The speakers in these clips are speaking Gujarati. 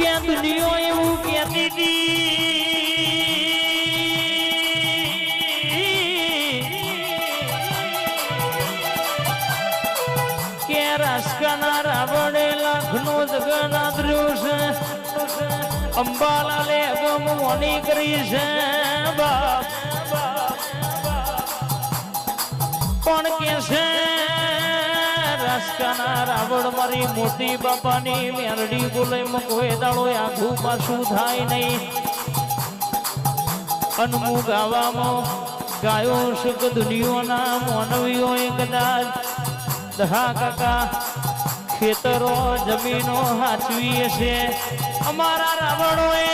કે દુનિયા એવું કહેતી હતી કે રાસકાના રાવણે લાખનો જગના દ્ર્યો છે અંબાલાલે અગમ મોની કરી છે બાપ કોણ કે છે રાસકાના રાવણ મારી મોટી બાપાની મેરડી બોલે કોઈ દાડો આઘું પાછું થાય નહીં અનમુ ગાવામાં ગાયો સુખ દુનિયાના માનવીઓએ કદાચ દહા કાકા ખેતરો જમીનો હાચવી છે અમારા રાવણોએ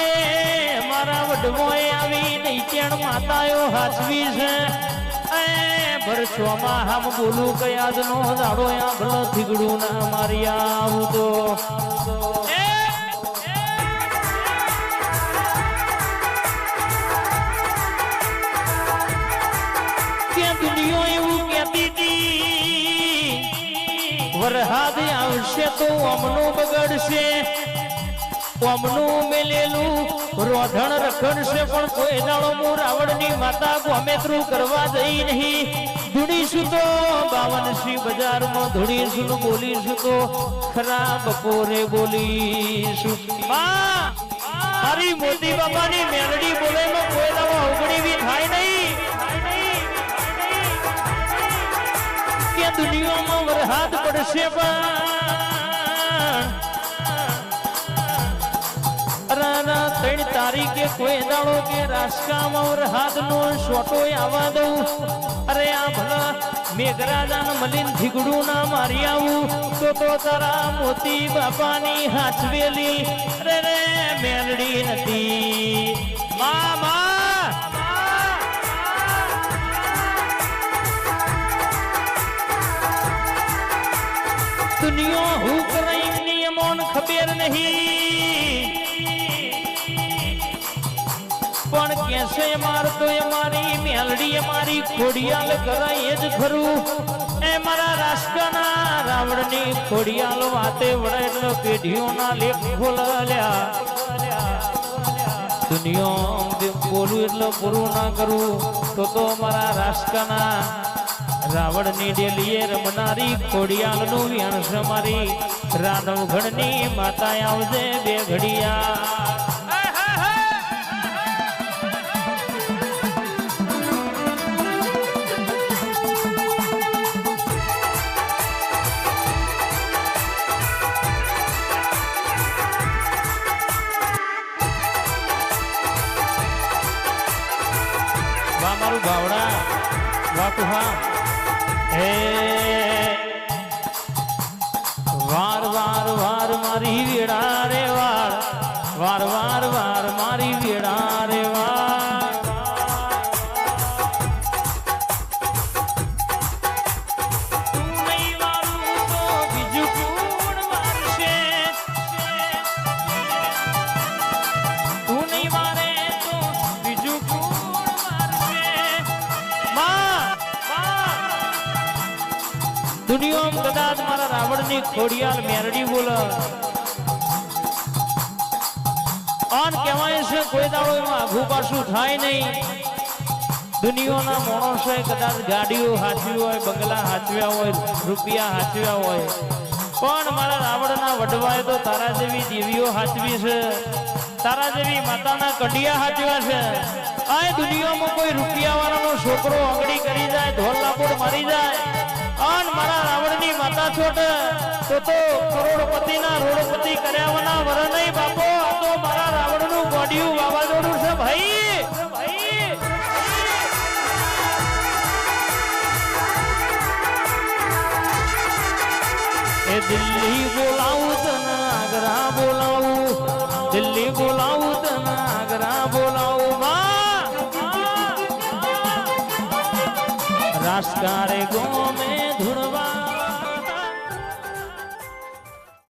અમારા વડવોએ આવી નૈત્યણ માતાઓ હાચવી છે વર્ષોમાં હમ બોલું કયા જ નો દાડો આંભળો થીગડું ના મારી આવું તો કે દુનિયા એવું કહેતી હતી વરહાદ આવશે તો અમનું બગડશે અમનું મેલેલું રોધણ રખડશે પણ કોઈ દાડો હું રાવણની માતા ગોમેત્રું કરવા જઈ નહીં ધૂણીશું તો 52 બજારમાં ધૂણીશું બોલીશું તો ખરા બપોરે બોલીશું મારી મોટી બાપાની મેલડી બોલે કોઈ દાડો અવગણી બી થાય નહીં કે દુનિયામાં વરહાદ પડશે પણ 3 તારીખે કોઈ દાડો કે રાસકામાં વરહાદ નો શોટો આવવા દઉં અરે આ ભલા મેઘરાજાને મલીન થીગડું ના મારી આવું તો તારા મોતી બાપાની હાચવેલી રે મેલડી નથી મા દુનિયા હું કરાઈ નિયમોન ખબર નહીં પણ કેસે મારતો મારી મેલડી મારી ખોડિયાલ કરાય જ ખરું એ મારા રાષ્ટ્રના રાવણની ખોડિયાલ વાતે વડે પેઢીઓના લેખ ખોલ્યા દુનિયા બોલું એટલે પૂરું ના કરું તો મારા રાષ્ટ્રના રાવણની ડેલીએ રમનારી ખોડિયાલનું વ્યાણસ મારી રાનવગઢની માતા આવજે બે ઘડિયા મારું ભાવડા વાકુહા હે વાર વાર વાર મારી વેડા રે વાર વાર વાર વાર મારી વેડા રે વાર તું નહીં વારું તો બીજું કોણ વારશે તું નહીં વારે તો બીજું દુનિયામાં કદાચ મારા રાવણની ખોડિયાલ મેરડી બોલે આન કહેવાય છે કોઈ દાડો એમાં આઘું પાછું થાય નહીં દુનિયાના માણસો કદાચ ગાડીઓ હાચવી હોય બંગલા હાચવ્યા હોય રૂપિયા હાચવ્યા હોય પણ મારા રાવણના વડવાએ તો તારા જેવી દેવીઓ હાચવી છે તારા જેવી માતાના કડિયા હાચવ્યા છે આ દુનિયામાં કોઈ રૂપિયા વાળાનો છોકરો અંગડી કરી જાય ઢોલ લાપોડ મારી જાય અન મારા રાવણની માતા છોટ તો કરોડપતિના રોડપતિ કર્યા વના વર નહીં બાપો આ તો મારા રાવણનું ગોડિયું વાવાઝોડું છે ભાઈ એ દિલ્હી બોલાવું તને આગ્રા બોલાવું દિલ્હી બોલાવું તને આગ્રા બોલાવું રાસકારે ગોમે